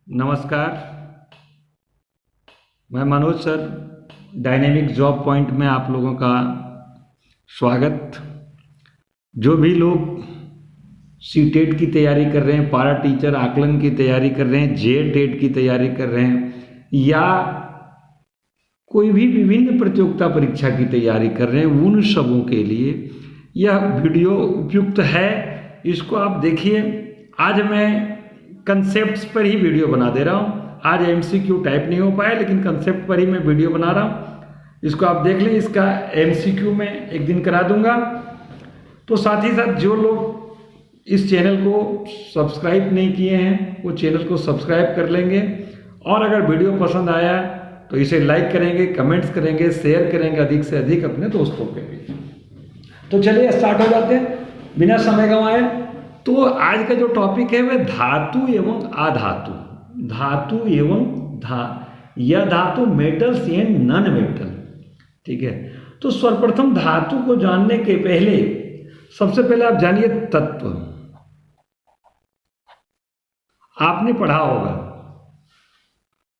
नमस्कार। मैं Manoj sir, dynamic job point में आप लोगों का स्वागत। जो भी लोग सीटेट की तैयारी कर रहे हैं, पारा टीचर आकलन की तैयारी कर रहे हैं, जे टेट की तैयारी कर रहे हैं या कोई भी विभिन्न प्रतियोगिता परीक्षा की तैयारी कर रहे हैं, उन सबों के लिए यह वीडियो उपयुक्त है। इसको आप देखिए। आज मैं कंसेप्ट्स पर ही वीडियो बना दे रहा हूँ। आज एमसीक्यू टाइप नहीं हो पाया, लेकिन कंसेप्ट पर ही मैं वीडियो बना रहा हूँ। इसको आप देख लें। इसका एमसीक्यू मैं एक दिन करा दूंगा। तो साथ ही साथ जो लोग इस चैनल को सब्सक्राइब नहीं किए हैं, वो चैनल को सब्सक्राइब कर लेंगे। और अगर वीडियो पसंद आया तो इसे लाइक करेंगे, कमेंट्स करेंगे, शेयर करेंगे अधिक से अधिक अपने दोस्तों के बीच। तो चलिए स्टार्ट हो जाते हैं बिना समय गंवाए। तो आज का जो टॉपिक है वह धातु एवं अधातु। धातु एवं यह धातु मेटल्स एंड नॉन मेटल। ठीक है। तो सर्वप्रथम धातु को जानने के पहले सबसे पहले आप जानिए तत्व। आपने पढ़ा होगा,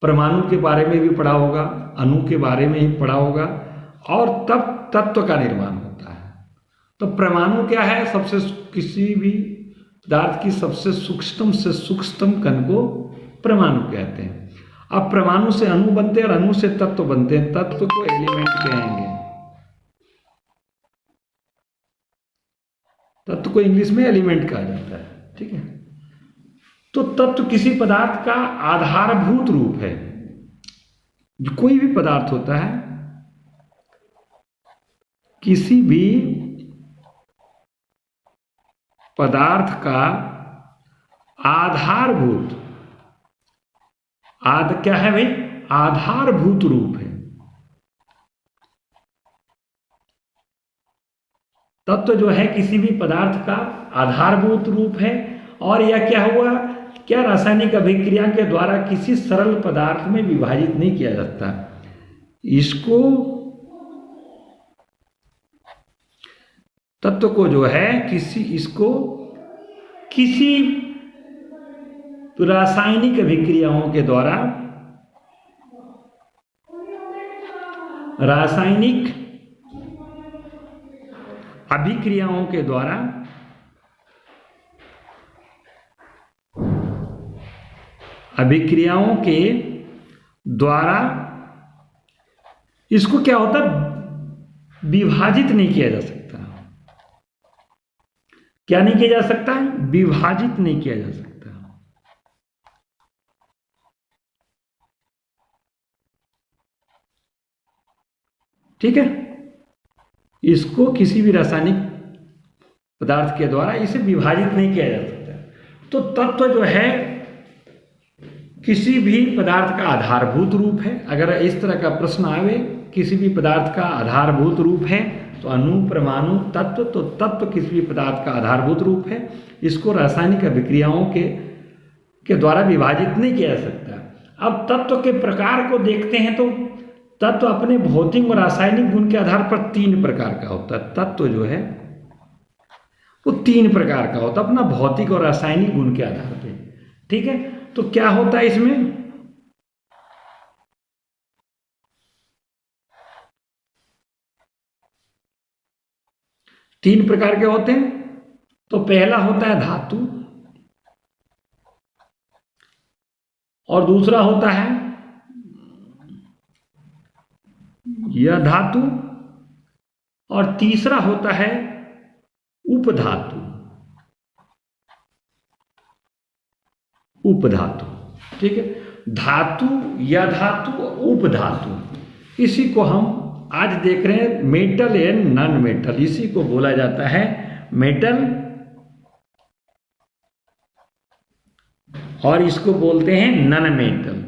परमाणु के बारे में भी पढ़ा होगा, अणु के बारे में ही पढ़ा होगा, और तब तत्व का निर्माण होता है। तो परमाणु क्या है? सबसे किसी भी पदार्थ की सबसे सूक्ष्म से सूक्ष्म कण को परमाणु कहते हैं। अब परमाणु से अणु बनते हैं और अणु से तत्व बनते हैं। तत्व को एलिमेंट कहेंगे। तत्व को इंग्लिश में एलिमेंट कहा जाता है। ठीक है। तो तत्व किसी पदार्थ का आधारभूत रूप है। जो कोई भी पदार्थ होता है, किसी भी पदार्थ का आधारभूत क्या है भाई? आधारभूत रूप है। तत्व जो है किसी भी पदार्थ का आधारभूत रूप है। और यह क्या हुआ? क्या रासायनिक अभिक्रिया के द्वारा किसी सरल पदार्थ में विभाजित नहीं किया जाता। इसको तत्व को जो है किसी रासायनिक अभिक्रियाओं के द्वारा अभिक्रियाओं के द्वारा इसको क्या होता? विभाजित नहीं किया जा सकता। क्या नहीं किया जा सकता है? विभाजित नहीं किया जा सकता। ठीक है। इसको किसी भी रासायनिक पदार्थ के द्वारा इसे विभाजित नहीं किया जा सकता। तो तत्व जो है किसी भी पदार्थ का आधारभूत रूप है। अगर इस तरह का प्रश्न आवे, किसी भी पदार्थ का आधारभूत रूप है, तो अणु, परमाणु, तत्व। तो तत्व किसी भी पदार्थ का आधारभूत रूप है। इसको रासायनिक अभिक्रियाओं के द्वारा विभाजित नहीं किया जा सकता। अब तत्व के प्रकार को देखते हैं। तो तत्व अपने भौतिक और रासायनिक गुण के आधार पर 3 प्रकार का होता है। तत्व जो है वो 3 प्रकार का होता है, अपना भौतिक और रासायनिक गुण के आधार पर। ठीक है। तो क्या होता है इसमें? तीन प्रकार के होते हैं। तो पहला होता है धातु, और दूसरा होता है यह धातु, और तीसरा होता है उपधातु। उपधातु। ठीक है। धातु, या धातु, उपधातु, इसी को हम आज देख रहे हैं। मेटल एंड नॉन मेटल, इसी को बोला जाता है मेटल, और इसको बोलते हैं नॉन मेटल।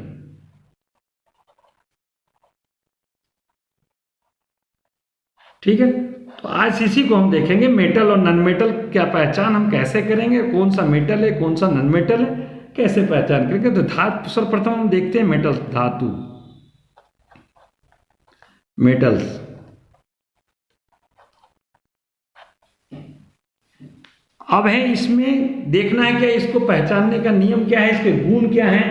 ठीक है। तो आज इसी को हम देखेंगे, मेटल और नॉन मेटल क्या पहचान हम कैसे करेंगे, कौन सा मेटल है, कौन सा नॉन मेटल है, कैसे पहचान करेंगे। तो धातु सर्वप्रथम हम देखते हैं मेटल्स, धातु, मेटल्स। अब है इसमें देखना है क्या, इसको पहचानने का नियम क्या है, इसके गुण क्या है।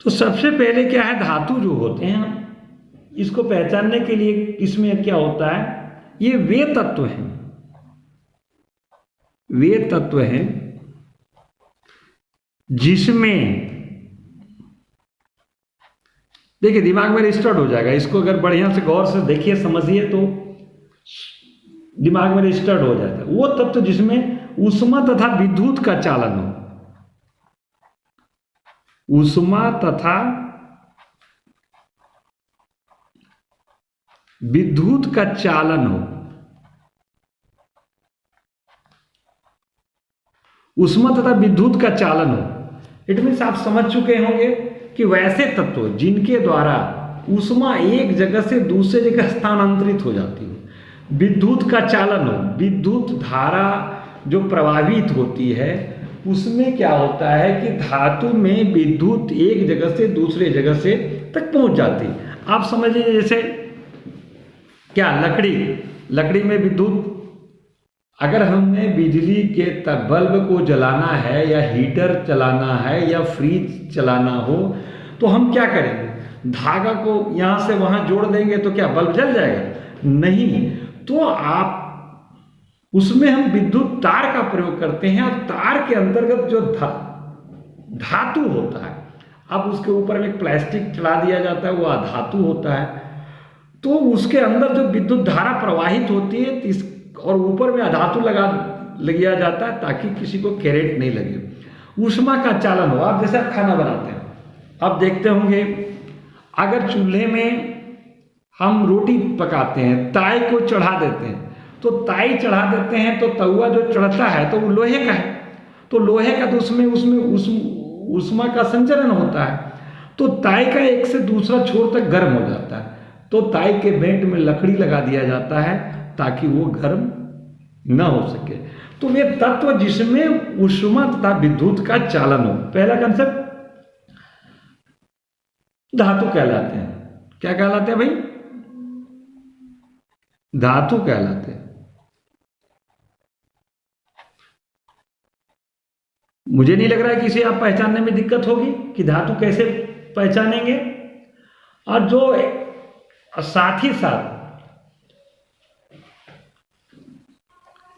तो सबसे पहले क्या है, धातु जो होते हैं इसको पहचानने के लिए इसमें क्या होता है, ये वे तत्व हैं, वे तत्व हैं जिसमें, देखिए दिमाग में रजिस्टर्ड हो जाएगा, इसको अगर बढ़िया से गौर से देखिए समझिए तो दिमाग में रजिस्टर्ड हो जाता है। वो तत्व जिसमें ऊष्मा तथा विद्युत का चालन हो, ऊष्मा तथा विद्युत का चालन हो, ऊष्मा तथा विद्युत का चालन हो। इट मीन्स आप समझ चुके होंगे कि वैसे तत्व जिनके द्वारा ऊष्मा एक जगह से दूसरे जगह स्थानांतरित हो जाती है, विद्युत का चालन हो, विद्युत धारा जो प्रवाहित होती है उसमें क्या होता है कि धातु में विद्युत एक जगह से दूसरे जगह से तक पहुंच जाती है। आप समझ लीजिए जैसे क्या, लकड़ी में विद्युत, अगर हमने बिजली के बल्ब को जलाना है या हीटर चलाना है या फ्रिज चलाना हो तो हम क्या करेंगे, धागा को यहां से वहां जोड़ देंगे तो क्या बल्ब जल जाएगा? नहीं। तो आप उसमें हम विद्युत तार का प्रयोग करते हैं और तार के अंतर्गत जो धातु होता है, अब उसके ऊपर में एक प्लास्टिक चढ़ा दिया जाता है, वो अधातु होता है, तो उसके अंदर जो विद्युत धारा प्रवाहित होती है और ऊपर में अधातु लगाया जाता है ताकि किसी को करंट नहीं लगे, ऊष्मा का चालन हो। आप जैसे आप खाना बनाते हैं, आप देखते होंगे अगर चूल्हे में हम रोटी पकाते हैं, ताई को चढ़ा देते हैं, तो ताई चढ़ा देते हैं तो तवा जो चढ़ता है तो वो लोहे का है, तो लोहे का तो उसमें ऊष्मा का संचरण होता है, तो ताई का एक से दूसरा छोर तक गर्म हो जाता है, तो ताई के बेंट में लकड़ी लगा दिया जाता है ताकि वो गर्म न हो सके। तो वे तत्व जिसमें ऊष्मा तथा विद्युत का चालन हो, पहला कंसेप्ट धातु कहलाते हैं। क्या कहलाते हैं भाई? धातु कहलाते हैं। मुझे नहीं लग रहा है कि इसे आप पहचानने में दिक्कत होगी कि धातु कैसे पहचानेंगे। और जो साथ ही साथ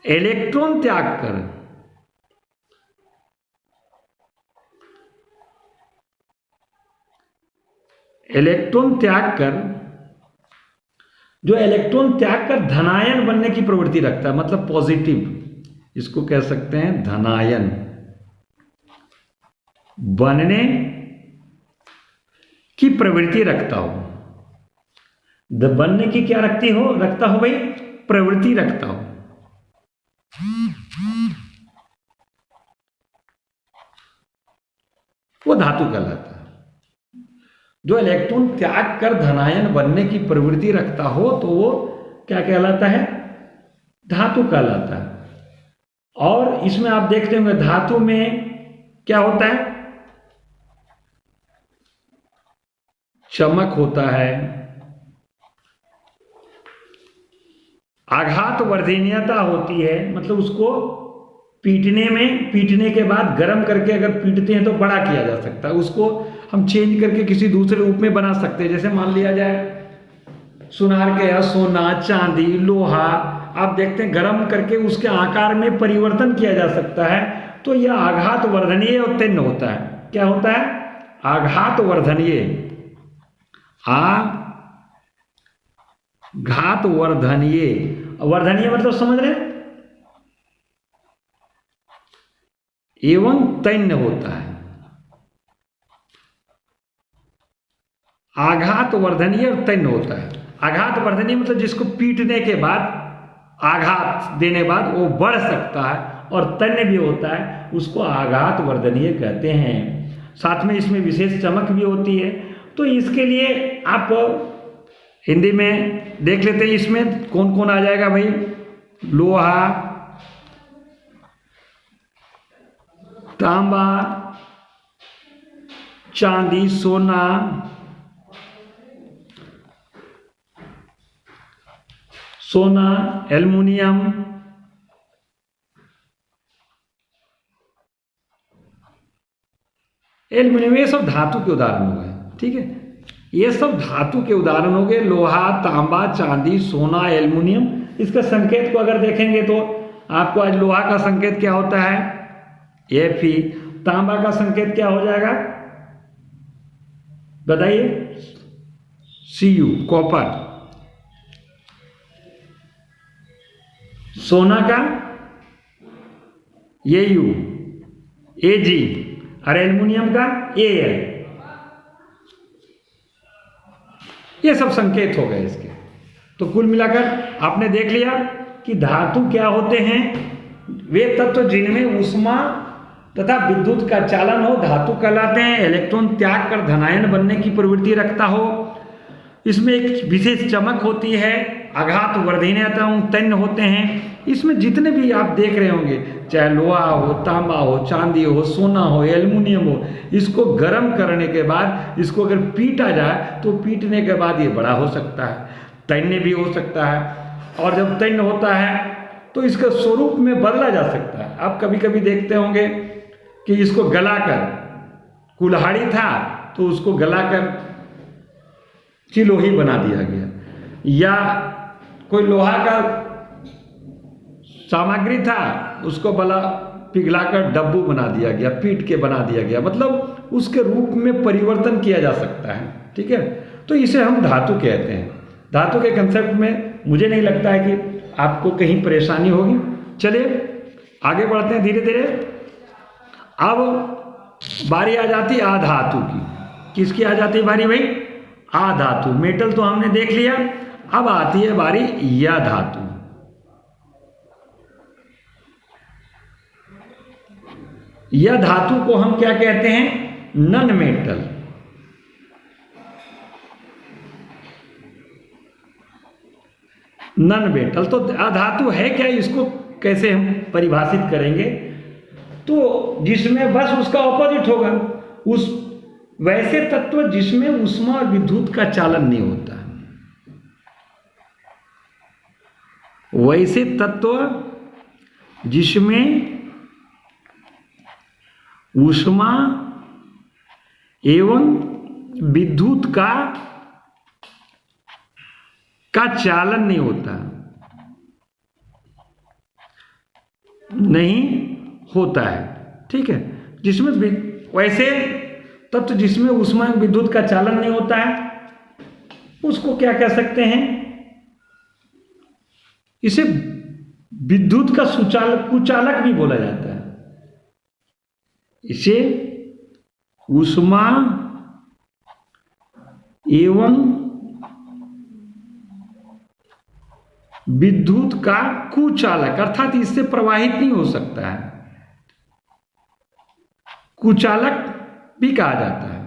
इलेक्ट्रॉन त्याग कर, जो इलेक्ट्रॉन त्याग कर धनायन बनने की प्रवृत्ति रखता है, मतलब पॉजिटिव, इसको कह सकते हैं धनायन बनने की प्रवृत्ति रखता हो। बनने की क्या रखता हो भाई? प्रवृत्ति रखता हो। वो धातु कहलाता है। जो इलेक्ट्रॉन त्याग कर धनायन बनने की प्रवृत्ति रखता हो तो वो क्या कहलाता है? धातु कहलाता है। और इसमें आप देखते होंगे धातु में क्या होता है? चमक होता है, आघात वर्धनीयता होती है, मतलब उसको पीटने के बाद गर्म करके अगर पीटते हैं तो बड़ा किया जा सकता है, उसको हम चेंज करके किसी दूसरे रूप में बना सकते हैं। जैसे मान लिया जाए सुनार के या सोना, चांदी, लोहा, आप देखते हैं गर्म करके उसके आकार में परिवर्तन किया जा सकता है। तो यह आघात वर्धनीय और तीव्र होता है। क्या होता है? आघात वर्धनीय, घात वर्धनीय। वर्धनीय मतलब समझ रहे हैं? एवं तन्य होता है। आघात वर्धनीय और तन्य होता है। आघात वर्धनीय मतलब जिसको पीटने के बाद, आघात देने बाद वो बढ़ सकता है, और तन्य भी होता है, उसको आघात वर्धनीय कहते हैं। साथ में इसमें विशेष चमक भी होती है। तो इसके लिए आप हिंदी में देख लेते हैं इसमें कौन कौन आ जाएगा भाई? लोहा, तांबा, चांदी, सोना, एल्युमिनियम, एल्यूमिनियम, ये सब धातु के उदाहरण हो गए, ठीक है। ये सब धातु के उदाहरण हो गए, लोहा, तांबा, चांदी, सोना, एल्यूमिनियम। इसका संकेत को अगर देखेंगे तो आपको आज लोहा का संकेत क्या होता है, Fe। तांबा का संकेत क्या हो जाएगा बताइए, Cu, कॉपर। सोना का Au, Ag, और एल्यूमिनियम का Al। ये सब संकेत हो गए इसके। तो कुल मिलाकर आपने देख लिया कि धातु क्या होते हैं, वे तत्व जिनमें ऊष्मा तथा विद्युत का चालन हो, धातु कहलाते हैं। इलेक्ट्रॉन त्याग कर धनायन बनने की प्रवृत्ति रखता हो, इसमें एक विशेष चमक होती है, आघात वर्धीनता तन्य होते हैं। इसमें जितने भी आप देख रहे होंगे, चाहे लोहा हो, तांबा हो, चांदी हो, सोना हो, एल्यूमिनियम हो, इसको गर्म करने के बाद इसको अगर पीटा जाए तो पीटने के बाद ये बड़ा हो सकता है, तन्य भी हो सकता है। और जब तन्य होता है तो इसका स्वरूप में बदला जा सकता है। आप कभी कभी देखते होंगे कि इसको गलाकर, कुल्हाड़ी था तो उसको गलाकर चिलोही बना दिया गया, या कोई लोहा का सामग्री था उसको बला पिघलाकर डब्बू बना दिया गया, पीट के बना दिया गया, मतलब उसके रूप में परिवर्तन किया जा सकता है, ठीक है। तो इसे हम धातु कहते हैं। धातु के कंसेप्ट में मुझे नहीं लगता है कि आपको कहीं परेशानी होगी। चलिए आगे बढ़ते हैं धीरे धीरे। अब बारी आ जाती है अधातु की। किसकी आ जाती है बारी भाई, अधातु। मेटल तो हमने देख लिया, अब आती है बारी या धातु। यह धातु को हम क्या कहते हैं, नन मेटल। नन मेटल तो अधातु है क्या, इसको कैसे हम परिभाषित करेंगे, तो जिसमें बस उसका ऑपोजिट होगा, उस वैसे तत्व जिसमें ऊष्मा और विद्युत का चालन नहीं होता, वैसे तत्व जिसमें ऊष्मा एवं विद्युत का चालन नहीं होता, नहीं होता है, ठीक है। जिसमें वैसे तत्व जिसमें ऊष्मा एवं विद्युत का चालन नहीं होता है, उसको क्या कह सकते हैं, इसे विद्युत का कुचालक भी बोला जाता है। इसे ऊष्मा एवं विद्युत का कुचालक, अर्थात इससे प्रवाहित नहीं हो सकता है, कुचालक भी कहा जाता है।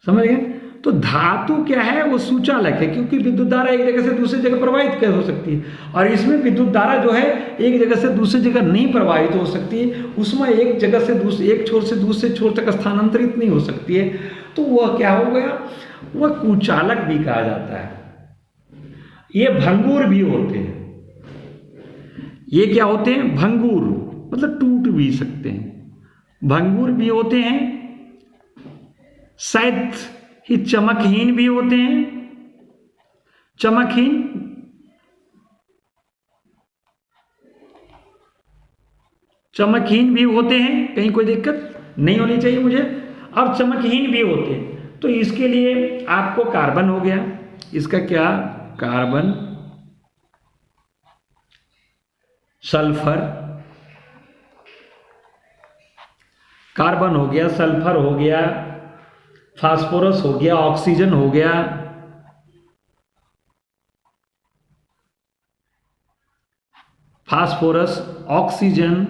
समझ गए। तो धातु क्या है, वो सुचालक है, क्योंकि विद्युत धारा एक जगह से दूसरी जगह प्रवाहित हो सकती है, और इसमें विद्युत धारा जो है एक जगह से दूसरी जगह नहीं प्रवाहित हो सकती है, उसमें एक जगह से एक छोर से दूसरे छोर तक स्थानांतरित नहीं हो सकती है। तो वह क्या हो गया, वह कुचालक भी कहा जाता है। ये भंगुर भी होते हैं। ये क्या होते हैं, भंगुर, मतलब टूट भी सकते हैं, भंगुर भी होते हैं, शायद ही चमकहीन भी होते हैं। चमकहीन, चमकहीन भी होते हैं, कहीं कोई दिक्कत नहीं होनी चाहिए मुझे। अब चमकहीन भी होते हैं, तो इसके लिए आपको कार्बन हो गया, इसका क्या, कार्बन, सल्फर, कार्बन हो गया, सल्फर हो गया, फास्फोरस हो गया, ऑक्सीजन हो गया, फास्फोरस, ऑक्सीजन,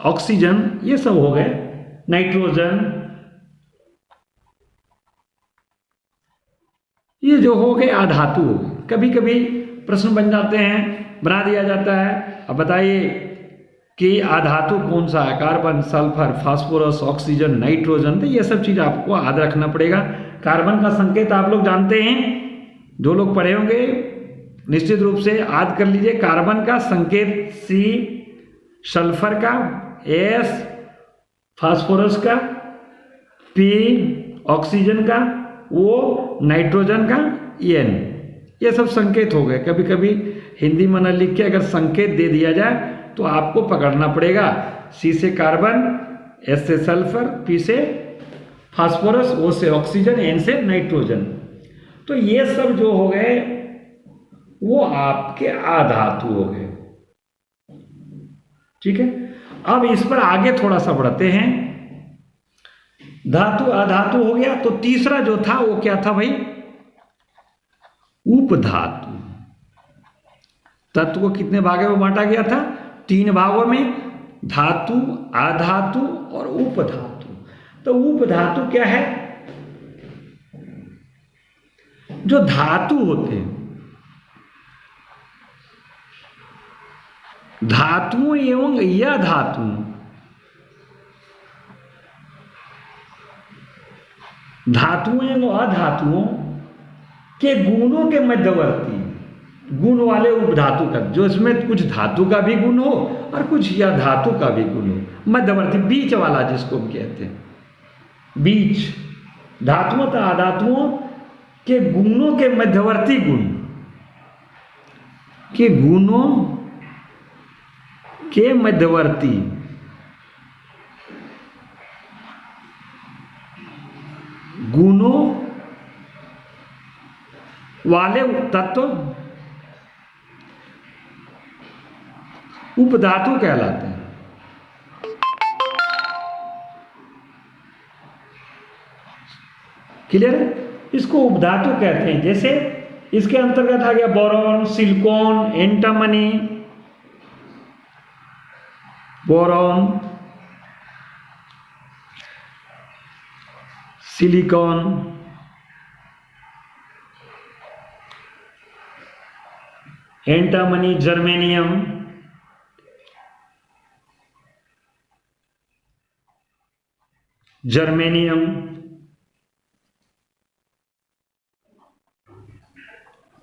ऑक्सीजन, ये सब हो गए, नाइट्रोजन, ये जो हो गए अधातु हो गए। कभी कभी प्रश्न बन जाते हैं, बना दिया जाता है, अब बताइए कि अधातु कौन सा है, carbon, sulphur, phosphorus, oxygen, nitrogen. तो ये सब चीज आपको याद रखना पड़ेगा। कार्बन का संकेत आप लोग जानते हैं, जो लोग पढ़े होंगे निश्चित रूप से याद कर लीजिए, कार्बन का संकेत सी, सल्फर का एस, फास्फोरस का पी, ऑक्सीजन का ओ, नाइट्रोजन का एन। ये सब संकेत हो गए। कभी कभी हिंदी में न लिख के अगर संकेत दे दिया जाए तो आपको पकड़ना पड़ेगा। सी से कार्बन, एस से सल्फर, पी से फास्फोरस, ओ से ऑक्सीजन, एन से नाइट्रोजन। तो ये सब जो हो गए वो आपके अधातु हो गए। ठीक है, अब इस पर आगे थोड़ा सा बढ़ते हैं। धातु अधातु हो गया, तो तीसरा जो था वो क्या था भाई? उपधातु। तत्व को कितने भागों में बांटा गया था? 3 भागों में, धातु, अधातु और उपधातु। तो उपधातु क्या है? जो धातु होते हैं, धातुओं एवं अधातु, धातुओं एवं अधातुओं के गुणों के मध्यवर्ती गुण वाले उपधातु का, जो इसमें कुछ धातु का भी गुण हो और कुछ या धातु का भी गुण हो, मध्यवर्ती बीच वाला जिसको हम कहते हैं। बीच, धातुओं तथा अधातुओं के गुणों के मध्यवर्ती गुण के गुणों के मध्यवर्ती गुणों वाले तत्व उपधातु कहलाते हैं। क्लियर है? इसको उपधातु कहते हैं। जैसे इसके अंतर्गत आ गया boron, silicon, antimony, boron, silicon, antimony, germanium,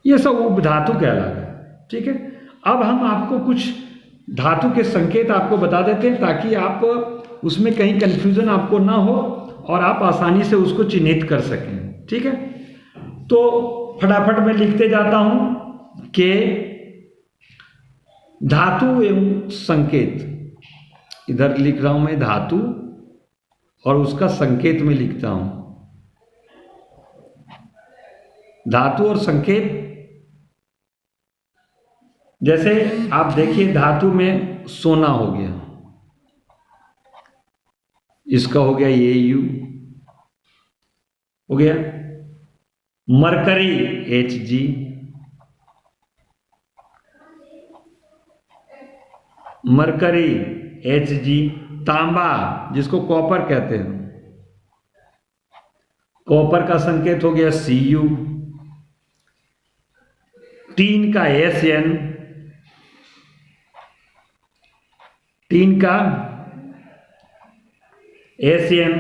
ये सब उपधातु कहलाता है। ठीक है, अब हम आपको कुछ धातु के संकेत आपको बता देते हैं ताकि आप उसमें कहीं कंफ्यूजन आपको ना हो और आप आसानी से उसको चिन्हित कर सकें। ठीक है, तो फटाफट मैं लिखते जाता हूं कि धातु एवं संकेत, इधर लिख रहा हूं मैं धातु और उसका संकेत में लिखता हूं। धातु और संकेत, जैसे आप देखिए धातु में सोना हो गया, इसका हो गया ये यू हो गया। Mercury Hg, mercury Hg। तांबा जिसको कॉपर कहते हैं, कॉपर का संकेत हो गया Cu। टीन का Sn, टीन का Sn।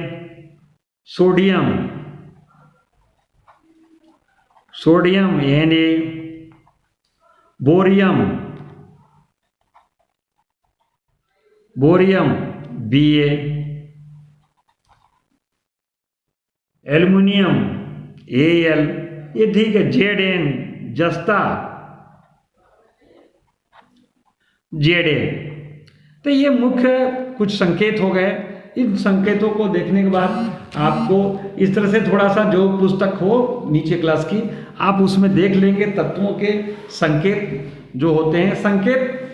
Sodium, sodium Na। Bohrium, bohrium Ba। Aluminium Al। ये ठीक है। Zn, जस्ता Za। तो ये मुख्य कुछ संकेत हो गए। इन संकेतों को देखने के बाद आपको इस तरह से थोड़ा सा जो पुस्तक हो नीचे क्लास की, आप उसमें देख लेंगे तत्वों के संकेत जो होते हैं। संकेत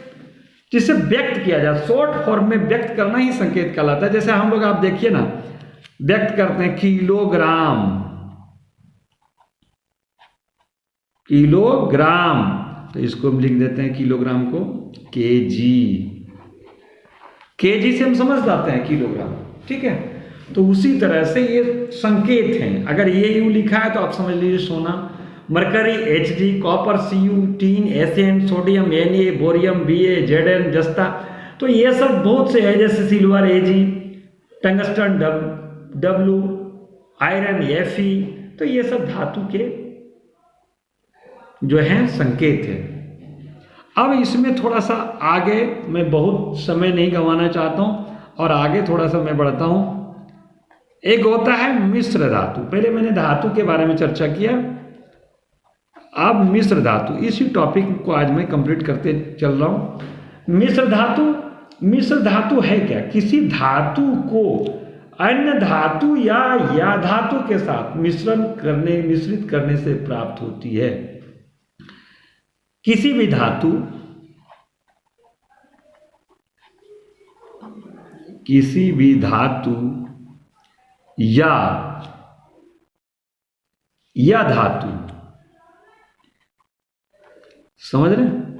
जिसे व्यक्त किया जाए, शॉर्ट फॉर्म में व्यक्त करना ही संकेत कहलाता है। जैसे हम लोग आप देखिए ना, व्यक्त करते हैं किलोग्राम, किलोग्राम, तो इसको हम लिख देते हैं किलोग्राम को केजी। केजी से हम समझ जाते हैं किलोग्राम। ठीक है, तो उसी तरह से ये संकेत हैं। अगर ये यू लिखा है तो आप समझ लीजिए सोना। Mercury Hg, copper Cu, tin Sn, sodium Na, bohrium Ba, Zn, जस्ता। तो ये सब बहुत से है, जैसे silver Ag, tungsten W, iron Fe। तो ये सब धातु के जो है संकेत है। अब इसमें थोड़ा सा आगे, मैं बहुत समय नहीं गंवाना चाहता हूँ और आगे थोड़ा सा मैं बढ़ता हूँ। एक होता है मिश्र धातु। पहले मैंने धातु के बारे में चर्चा किया, अब मिश्र धातु, इसी टॉपिक को आज मैं कंप्लीट करते चल रहा हूँ। मिश्र धातु है क्या? किसी धातु को अन्य धातु या धातु के साथ मिश्रित करने से प्राप्त होती है। किसी भी धातु या धातु, समझ रहे हैं?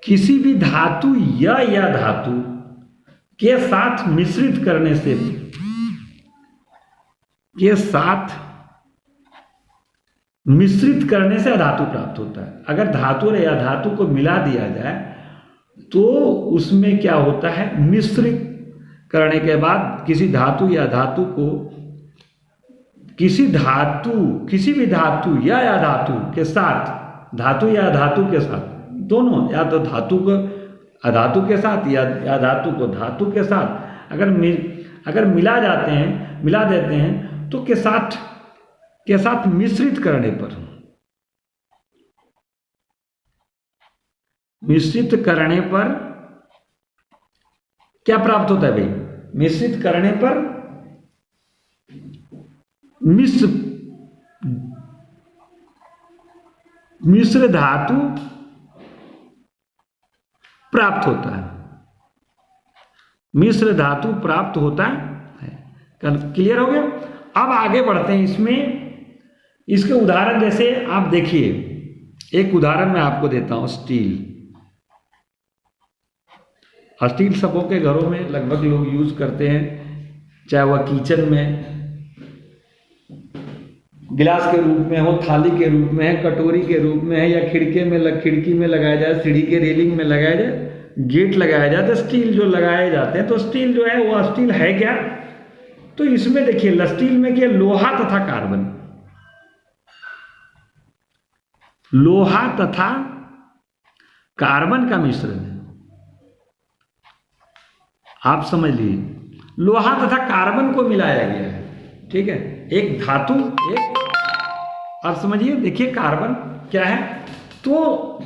किसी भी धातु या धातु के साथ मिश्रित करने से धातु प्राप्त होता है। अगर धातु या धातु को मिला दिया जाए तो उसमें क्या होता है? मिश्रित करने के बाद किसी धातु या धातु को किसी भी धातु या धातु के साथ, धातु या धातु के साथ, दोनों, या तो धातु को अधातु के साथ या धातु को धातु के साथ अगर मिला देते हैं तो के साथ मिश्रित करने पर क्या प्राप्त होता है भाई? मिश्रित करने पर मिश्र धातु प्राप्त होता है। मिश्र धातु प्राप्त होता है। क्लियर हो गया? अब आगे बढ़ते हैं। इसमें इसके उदाहरण, जैसे आप देखिए, एक उदाहरण मैं आपको देता हूं। स्टील सबों के घरों में लगभग लोग यूज करते हैं, चाहे वह किचन में गिलास के रूप में हो, थाली के रूप में है, कटोरी के रूप में है, या खिड़की में लगाया जाए, सीढ़ी के रेलिंग में लगाया जाए, गेट लगाया जाए, तो स्टील जो लगाए जाते हैं। तो स्टील जो है वो स्टील है क्या? तो इसमें देखिए, स्टील में क्या? लोहा तथा कार्बन का मिश्रण है। आप समझ लीजिए, लोहा तथा कार्बन को मिलाया गया है। ठीक है, एक धातु, आप समझिए, देखिए कार्बन क्या है, तो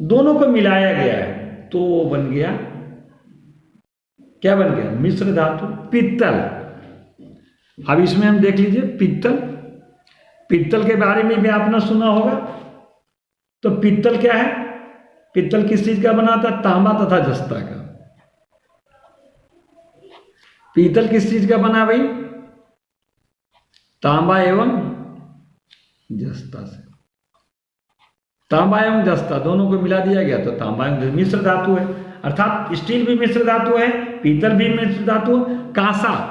दोनों को मिलाया गया है, तो बन गया, क्या बन गया? मिश्र धातु, पित्तल। अब इसमें हम देख लीजिए, पित्तल के बारे में भी आपने सुना होगा। तो पित्तल क्या है? पित्तल किस चीज का बना था? तांबा तथा जस्ता का। पीतल किस चीज का बना भाई? तांबा एवं जस्ता से। तांबा एवं जस्ता दोनों को मिला दिया गया तो तांबा एवं मिश्र धातु है। अर्थात स्टील भी मिश्र धातु है, पीतल भी मिश्र धातु, कांसा,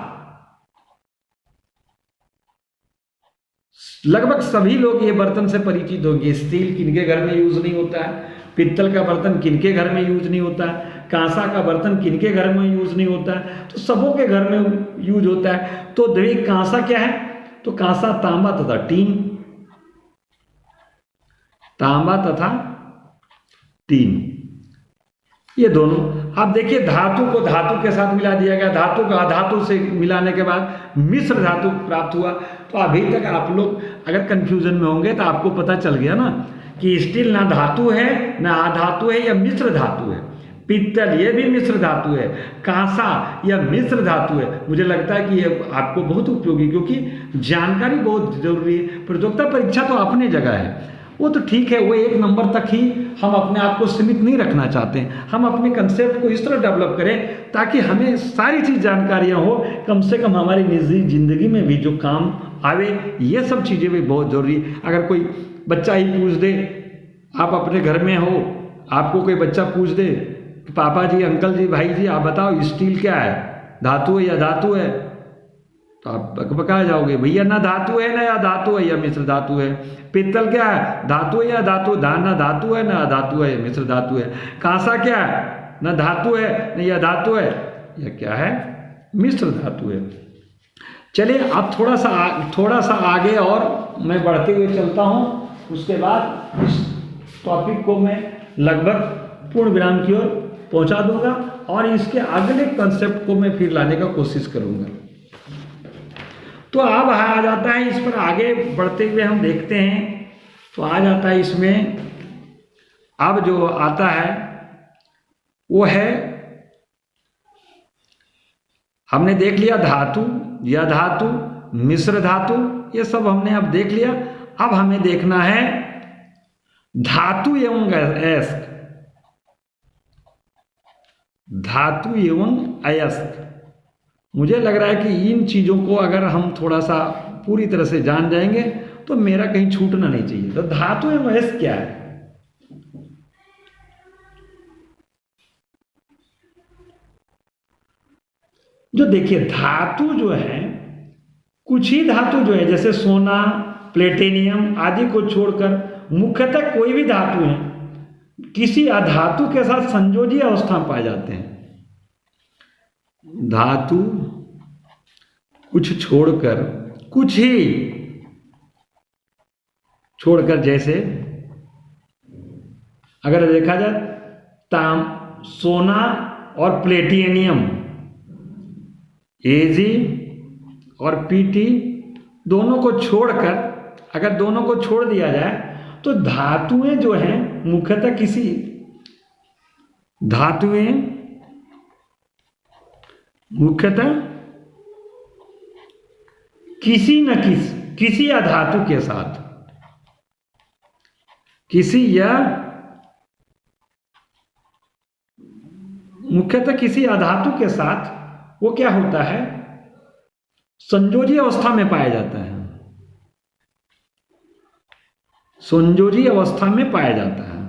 लगभग सभी लोग ये बर्तन से परिचित होंगे। स्टील किनके घर में यूज नहीं होता है, पित्तल का बर्तन किनके घर में यूज नहीं होता है, कांसा का बर्तन किनके घर में यूज नहीं होता है, तो सबों के घर में यूज होता है। तो देखिए कांसा क्या है? तो कांसा तांबा तथा टीन, तांबा तथा टीन, ये दोनों। अब देखिए धातु को धातु के साथ मिला दिया गया, धातु को अधातु से मिलाने के बाद मिश्र धातु प्राप्त हुआ। तो अभी तक आप लोग अगर कंफ्यूजन में होंगे तो आपको पता चल गया ना कि स्टील ना धातु है, ना अधातु है, या मिश्र धातु है। पित्तल ये भी मिश्र धातु है, कांसा या मिश्र धातु है। मुझे लगता है कि ये आपको बहुत उपयोगी, क्योंकि जानकारी बहुत जरूरी है। प्रतियोगिता परीक्षा तो अपने जगह है, वो तो ठीक है, वो एक नंबर तक ही हम अपने आप को सीमित नहीं रखना चाहते हैं। हम अपने कंसेप्ट को इस तरह डेवलप करें ताकि हमें सारी चीज़ जानकारियाँ हो, कम से कम हमारी निजी जिंदगी में भी जो काम आवे, ये सब चीज़ें भी बहुत जरूरी है। अगर कोई बच्चा ही पूछ दे, आप अपने घर में हो, आपको कोई बच्चा पूछ दे कि पापा जी, अंकल जी, भाई जी, आप बताओ स्टील क्या है, धातु है या धातु है, तो आप बकबका जाओगे, भैया ना धातु है ना या धातु है या मिश्र धातु है। पित्तल क्या है? धातु है या धातु? ना धातु है ना धातु है, मिश्र धातु है। कांसा क्या है? ना धातु है ना या धातु है, या क्या है? मिश्र धातु है। चलिए अब थोड़ा सा आगे और मैं बढ़ते हुए चलता हूँ। उसके बाद इस टॉपिक को मैं लगभग पूर्ण विराम की ओर पहुंचा दूंगा और इसके अगले कंसेप्ट को मैं फिर लाने का कोशिश करूंगा। तो अब आ जाता है, इस पर आगे बढ़ते हुए हम देखते हैं, तो आ जाता है इसमें अब जो आता है वो है, हमने देख लिया धातु, या धातु, मिश्र धातु, ये सब हमने अब देख लिया। अब हमें देखना है धातु एवं अयस्क, धातु एवं अयस्क। मुझे लग रहा है कि इन चीजों को अगर हम थोड़ा सा पूरी तरह से जान जाएंगे तो मेरा कहीं छूटना नहीं चाहिए। तो धातु एवं अयस्क क्या है? जो देखिए धातु जो है, कुछ ही धातु जो है जैसे सोना, प्लेटिनियम आदि को छोड़कर मुख्यतः कोई भी धातु है किसी अधातु के साथ संयोजी अवस्था में पाए जाते हैं। धातु कुछ छोड़कर, कुछ ही छोड़कर, जैसे अगर देखा जाए ताम, सोना और प्लेटिनियम, एजी और पीटी दोनों को छोड़कर, अगर दोनों को छोड़ दिया जाए तो धातुएं जो हैं मुख्यतः किसी धातुएं मुख्यतः किसी न किसी अधातु के साथ, किसी या मुख्यतः किसी अधातु के साथ वो क्या होता है, संयोजी अवस्था में पाया जाता है, संयोजी अवस्था में पाया जाता है,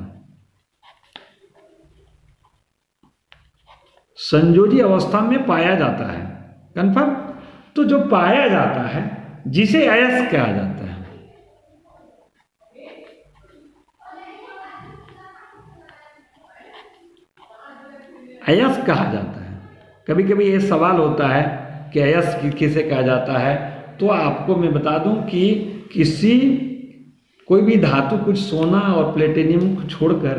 संयोजी अवस्था में पाया जाता है। कन्फर्म? तो जो पाया जाता है जिसे अयस्क कहा जाता है, अयस्क कहा जाता है। कभी कभी ये सवाल होता है कि अयस्क किसे कहा जाता है, तो आपको मैं बता दूं कि कोई भी धातु, कुछ सोना और प्लेटिनियम को छोड़कर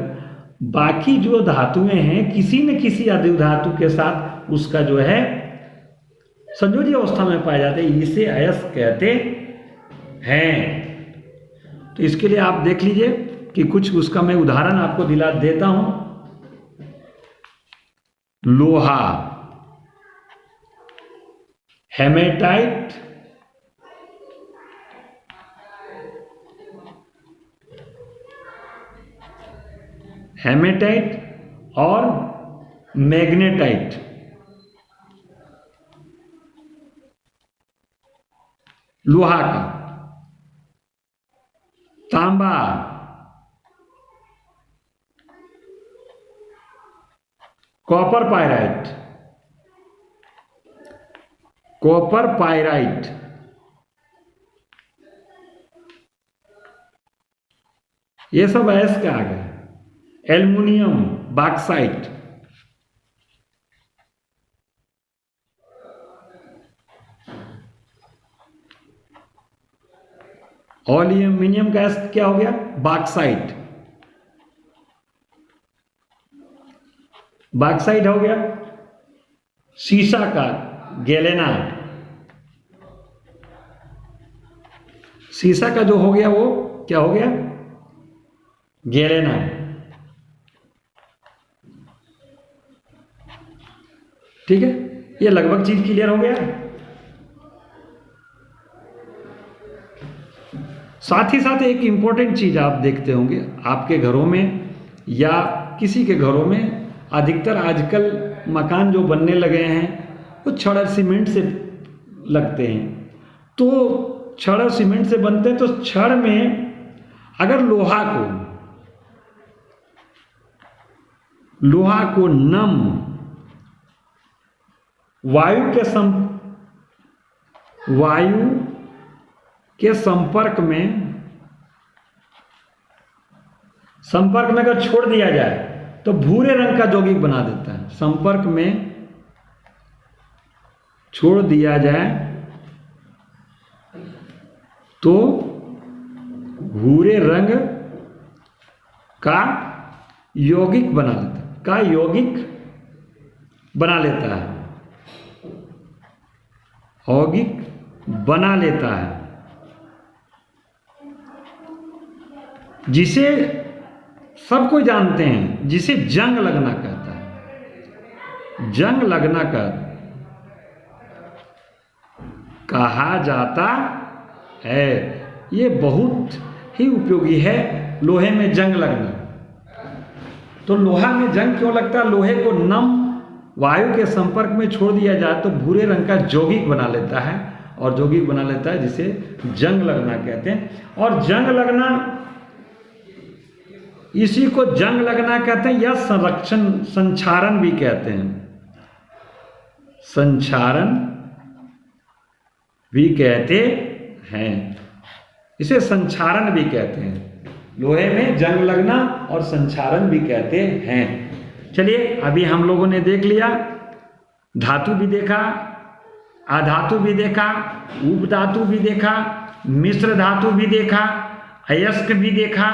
बाकी जो धातुएं हैं किसी न किसी अधिधातु के साथ उसका जो है संयोजी अवस्था में पाए जाते हैं, इसे अयस्क कहते हैं। तो इसके लिए आप देख लीजिए कि कुछ उसका मैं उदाहरण आपको दिला देता हूं। लोहा, हेमेटाइट, हेमेटाइट और मैग्नेटाइट। लोहा का, तांबा, कॉपर पायराइट, कॉपर पायराइट, ये सब अयस्क आ गए। एल्युमिनियम, बॉक्साइट, एल्युमिनियम का अयस्क क्या हो गया? बॉक्साइट, बॉक्साइट हो गया। शीशा का गैलेना, शीशा का जो हो गया वो क्या हो गया? गैलेना। ठीक है, ये लगभग चीज क्लियर हो गया। साथ ही साथ एक इंपॉर्टेंट चीज आप देखते होंगे आपके घरों में या किसी के घरों में, अधिकतर आजकल मकान जो बनने लगे हैं वो छड़ और सीमेंट से लगते हैं। तो छड़ और सीमेंट से बनते हैं, तो छड़ में अगर लोहा को नम वायु के संपर्क में अगर छोड़ दिया जाए तो भूरे रंग का यौगिक बना देता है। संपर्क में छोड़ दिया जाए तो भूरे रंग का यौगिक बना लेता है, का यौगिक बना लेता है, यौगिक बना लेता है, जिसे सब कोई जानते हैं, जिसे जंग लगना कहता है, जंग लगना कहा जाता है। ये बहुत ही उपयोगी है, लोहे में जंग लगना। तो लोहा में जंग क्यों लगता है? लोहे को नम वायु के संपर्क में छोड़ दिया जाए तो भूरे रंग का यौगिक बना लेता है, और यौगिक बना लेता है जिसे जंग लगना कहते हैं। और जंग लगना, इसी को जंग लगना कहते हैं, या संरक्षण संक्षारण भी कहते हैं, संक्षारण भी कहते हैं, इसे संक्षारण भी कहते हैं। लोहे में जंग लगना और संक्षारण भी कहते हैं। चलिए, अभी हम लोगों ने देख लिया, धातु भी देखा, अधातु भी देखा, उपधातु भी देखा, मिश्र धातु भी देखा, अयस्क भी देखा,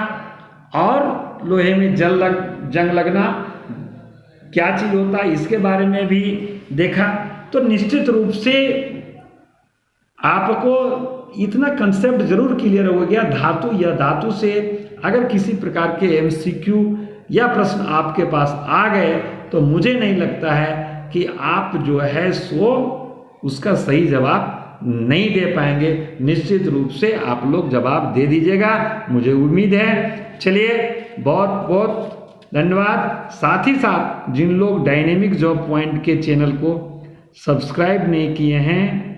और लोहे में जंग लगना क्या चीज होता है इसके बारे में भी देखा। तो निश्चित रूप से आपको इतना कंसेप्ट जरूर क्लियर हो गया, धातु या धातु से अगर किसी प्रकार के एमसीक्यू या प्रश्न आपके पास आ गए तो मुझे नहीं लगता है कि आप जो है सो उसका सही जवाब नहीं दे पाएंगे। निश्चित रूप से आप लोग जवाब दे दीजिएगा, मुझे उम्मीद है। चलिए, बहुत बहुत धन्यवाद। साथ ही साथ जिन लोग डायनेमिक जॉब पॉइंट के चैनल को सब्सक्राइब नहीं किए हैं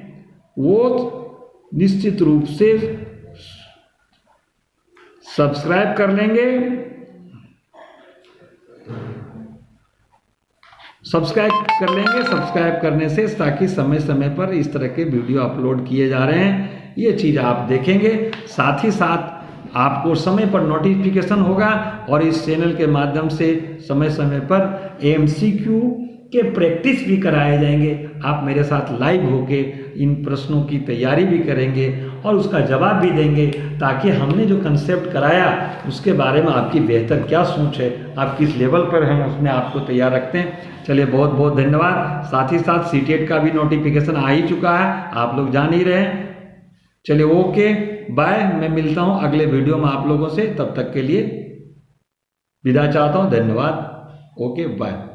वो निश्चित रूप से सब्सक्राइब कर लेंगे, सब्सक्राइब करने से, ताकि समय समय पर इस तरह के वीडियो अपलोड किए जा रहे हैं ये चीज़ आप देखेंगे। साथ ही साथ आपको समय पर नोटिफिकेशन होगा, और इस चैनल के माध्यम से समय समय पर एमसीक्यू के प्रैक्टिस भी कराए जाएंगे। आप मेरे साथ लाइव होके इन प्रश्नों की तैयारी भी करेंगे और उसका जवाब भी देंगे, ताकि हमने जो कंसेप्ट कराया उसके बारे में आपकी बेहतर क्या सोच है, आप किस लेवल पर हैं, उसमें आपको तैयार रखते हैं। चलिए, बहुत बहुत धन्यवाद। साथ ही साथ सीटेट का भी नोटिफिकेशन आ ही चुका है, आप लोग जान ही रहे हैं। चलिए, ओके बाय, मैं मिलता हूँ अगले वीडियो में आप लोगों से, तब तक के लिए विदा चाहता हूँ। धन्यवाद, ओके बाय।